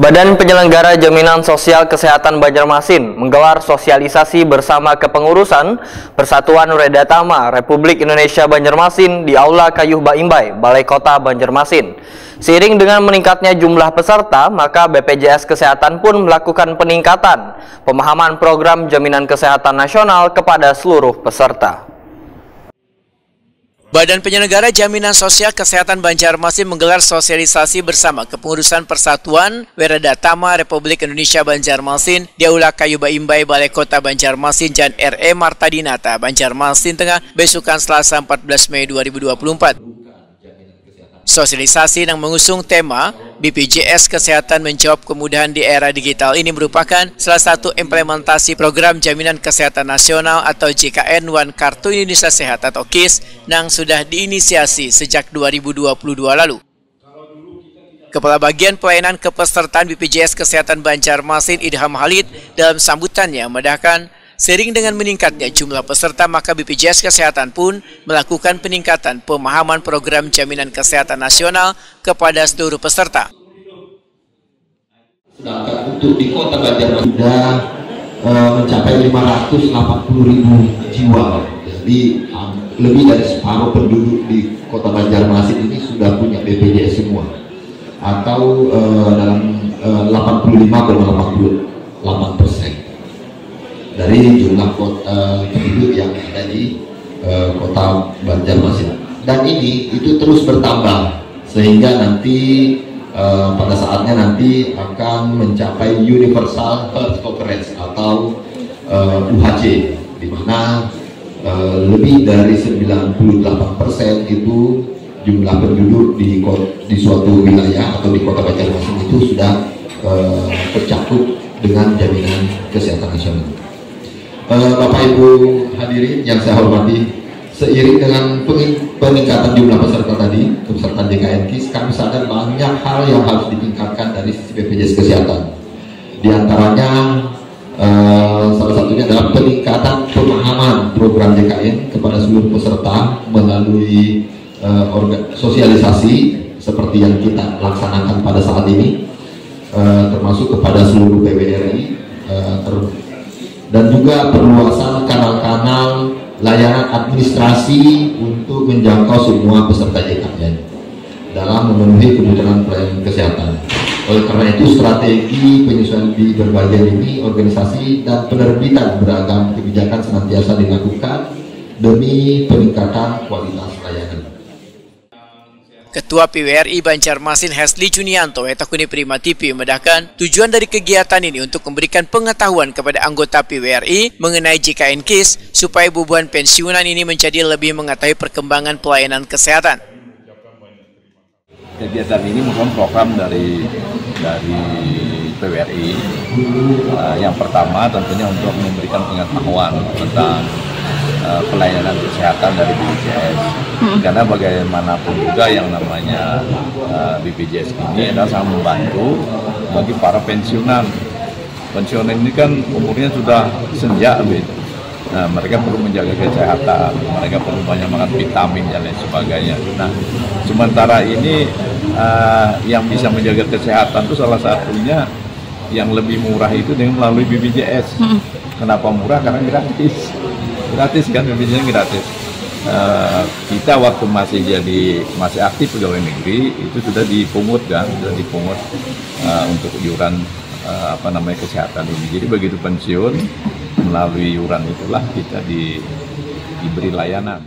Badan Penyelenggara Jaminan Sosial Kesehatan Banjarmasin menggelar sosialisasi bersama kepengurusan Persatuan Weredatama Republik Indonesia Banjarmasin di Aula Kayuh Baimbai, Balai Kota Banjarmasin. Seiring dengan meningkatnya jumlah peserta, maka BPJS Kesehatan pun melakukan peningkatan pemahaman program jaminan kesehatan nasional kepada seluruh peserta. Badan Penyelenggara Jaminan Sosial Kesehatan Banjarmasin menggelar sosialisasi bersama kepengurusan Persatuan Weredatama Republik Indonesia Banjarmasin di Aula Kayuh Baimbai, Balai Kota Banjarmasin, Jalan R.E. Martadinata, Banjarmasin Tengah, besukan Selasa 14 Mei 2024. Sosialisasi yang mengusung tema BPJS Kesehatan menjawab kemudahan di era digital ini merupakan salah satu implementasi program Jaminan Kesehatan Nasional atau JKN One Kartu Indonesia Sehat atau KIS yang sudah diinisiasi sejak 2022 lalu. Kepala Bagian Pelayanan Kepesertaan BPJS Kesehatan Banjarmasin Idham Halid dalam sambutannya memandahkan seiring dengan meningkatnya jumlah peserta, maka BPJS Kesehatan pun melakukan peningkatan pemahaman program jaminan kesehatan nasional kepada seluruh peserta. Sedangkan untuk di Kota Banjarmasin sudah mencapai 580.000 jiwa. Jadi lebih dari separuh penduduk di Kota Banjarmasin ini sudah punya BPJS semua. Atau dalam 85,88% dari jumlah penduduk yang ada di Kota Banjarmasin. Dan ini itu terus bertambah sehingga nanti pada saatnya nanti akan mencapai Universal Health Coverage atau UHC, di mana lebih dari 98% itu jumlah penduduk di suatu wilayah atau di Kota Banjarmasin itu sudah tercakup dengan jaminan kesehatan nasional. Bapak Ibu hadirin yang saya hormati, seiring dengan peningkatan jumlah peserta tadi, kepesertaan JKN KIS, kami sadar banyak hal yang harus ditingkatkan dari sisi BPJS Kesehatan. Di antaranya salah satunya adalah peningkatan pemahaman program JKN kepada seluruh peserta melalui sosialisasi seperti yang kita laksanakan pada saat ini, termasuk kepada seluruh PWRI, dan juga perluasan kanal-kanal layanan administrasi untuk menjangkau semua peserta JKN dalam memenuhi kebutuhan pelayanan kesehatan. Oleh karena itu, strategi penyesuaian di berbagai lini organisasi dan penerbitan beragam kebijakan senantiasa dilakukan demi peningkatan kualitas layanan. Ketua PWRI Banjarmasin Hesli Junianto Etakuni Prima TV memandahkan tujuan dari kegiatan ini untuk memberikan pengetahuan kepada anggota PWRI mengenai JKN KIS supaya beban pensiunan ini menjadi lebih mengetahui perkembangan pelayanan kesehatan. Kegiatan ini merupakan program dari PWRI. Yang pertama tentunya untuk memberikan pengetahuan tentang pelayanan kesehatan dari BPJS, karena bagaimanapun juga yang namanya BPJS ini adalah sangat membantu bagi para pensiunan. Pensiunan ini kan umurnya sudah senja, gitu. Nah, mereka perlu menjaga kesehatan, mereka perlu banyak makan vitamin dan lain sebagainya. Nah, sementara ini yang bisa menjaga kesehatan itu salah satunya yang lebih murah itu dengan melalui BPJS. Kenapa murah? Karena gratis. Gratis kan, BPJS gratis. Kita waktu masih aktif pegawai negeri itu sudah dipungut kan, untuk iuran kesehatan ini. Jadi begitu pensiun melalui iuran itulah kita diberi layanan.